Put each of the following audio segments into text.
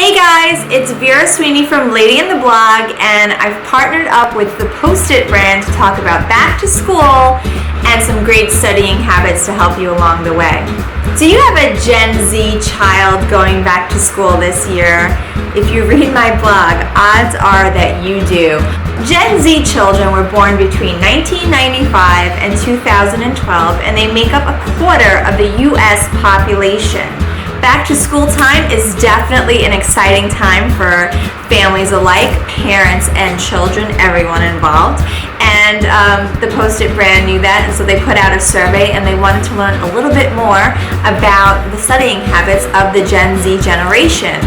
Hey guys, it's Vera Sweeney from Lady in the Blog, and I've partnered up with the Post-it brand to talk about back to school and some great studying habits to help you along the way. Do you have a Gen Z child going back to school this year? If you read my blog, odds are that you do. Gen Z children were born between 1995 and 2012, and they make up a quarter of the U.S. population. Back to school time is definitely an exciting time for families alike, parents and children, everyone involved. And the Post-it brand knew that, and so they put out a survey and they wanted to learn a little bit more about the studying habits of the Gen Z generation.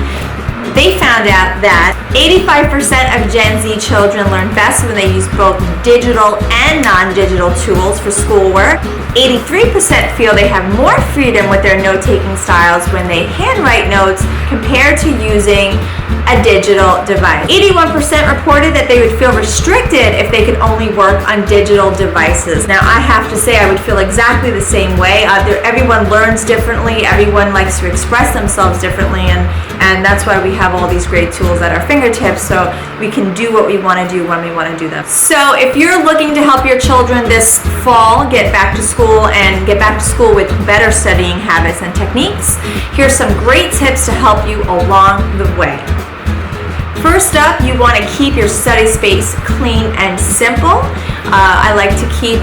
They found out that 85% of Gen Z children learn best when they use both digital and non-digital tools for schoolwork. 83% feel they have more freedom with their note-taking styles when they handwrite notes compared to using a digital device. 81% reported that they would feel restricted if they could only work on digital devices. Now, I have to say I would feel exactly the same way. Everyone learns differently, everyone likes to express themselves differently, and that's why we have all these great tools at our fingertips so we can do what we want to do when we want to do them. So if you're looking to help your children this fall get back to school and get back to school with better studying habits and techniques, here's some great tips to help you along the way. First up, you want to keep your study space clean and simple. I like to keep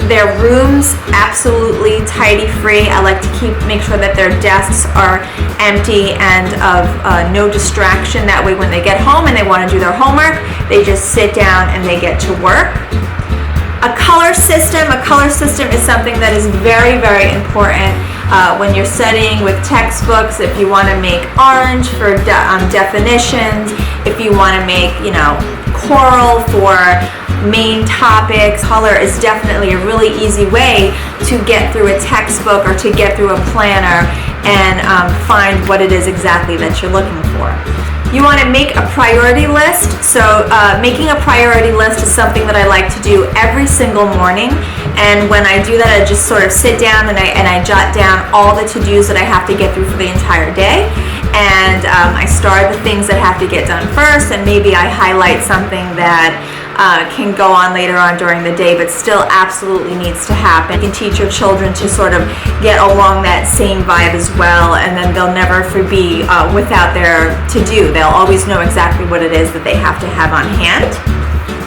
their rooms absolutely tidy free. I like to make sure that their desks are empty and of no distraction. That way when they get home and they want to do their homework, they just sit down and they get to work. A color system is something that is very, very important when you're studying with textbooks. If you want to make orange for definitions, if you want to make, coral for main topics, color is definitely a really easy way to get through a textbook or to get through a planner and find what it is exactly that you're looking for. You want to make a priority list. So making a priority list is something that I like to do every single morning. And when I do that, I just sort of sit down and I jot down all the to-dos that I have to get through for the entire day. And I start the things that have to get done first, and maybe I highlight something that can go on later on during the day, but still absolutely needs to happen. You can teach your children to sort of get along that same vibe as well, and then they'll never be without their to-do. They'll always know exactly what it is that they have to have on hand.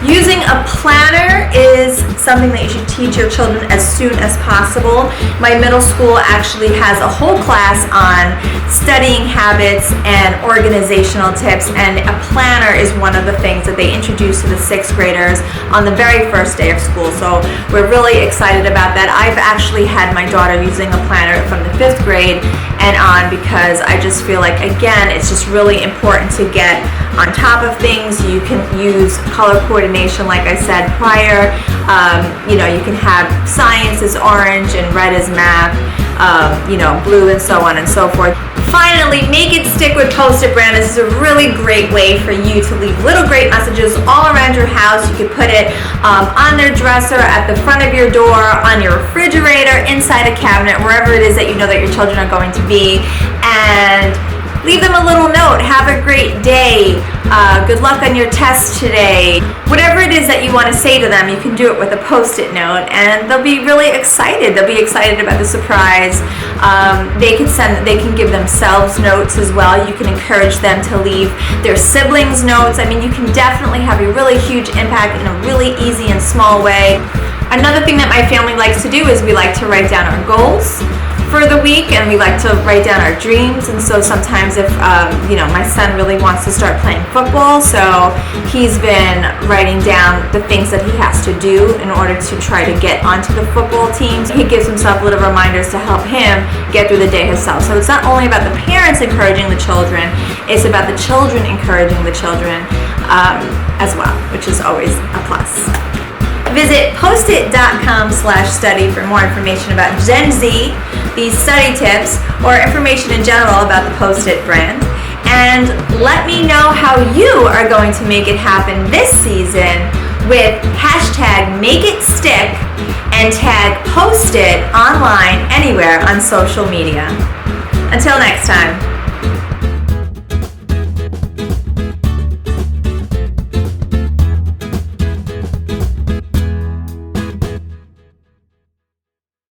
Using a planner is something that you should teach your children as soon as possible. My middle school actually has a whole class on studying habits and organizational tips, and a planner is one of the things that they introduce to the 6th graders on the very first day of school. So we're really excited about that. I've actually had my daughter using a planner from the 5th grade and on, because I just feel like, again, it's just really important to get on top of things. You can use color coordination, like I said prior. You can have science is orange and red is math, blue and so on and so forth. Finally, make it stick with Post-it brand. This is a really great way for you to leave little great messages all around your house. You could put it on their dresser, at the front of your door, on your refrigerator, inside a cabinet, wherever it is that you know that your children are going to be. And leave them a little note. Have a great day. Good luck on your test today. Whatever it is that you want to say to them, you can do it with a Post-it note, and they'll be really excited. They'll be excited about the surprise. They can give themselves notes as well. You can encourage them to leave their siblings notes. I mean, you can definitely have a really huge impact in a really easy and small way. Another thing that my family likes to do is we like to write down our goals for the week, and we like to write down our dreams. And so sometimes if my son really wants to start playing football, so he's been writing down the things that he has to do in order to try to get onto the football team. So he gives himself little reminders to help him get through the day himself. So it's not only about the parents encouraging the children, it's about the children encouraging the children as well, which is always a plus. Visit postit.com/study for more information about Gen Z, these study tips, or information in general about the Post-it brand. And let me know how you are going to make it happen this season with #MakeItStick and tag Post-it online anywhere on social media. Until next time.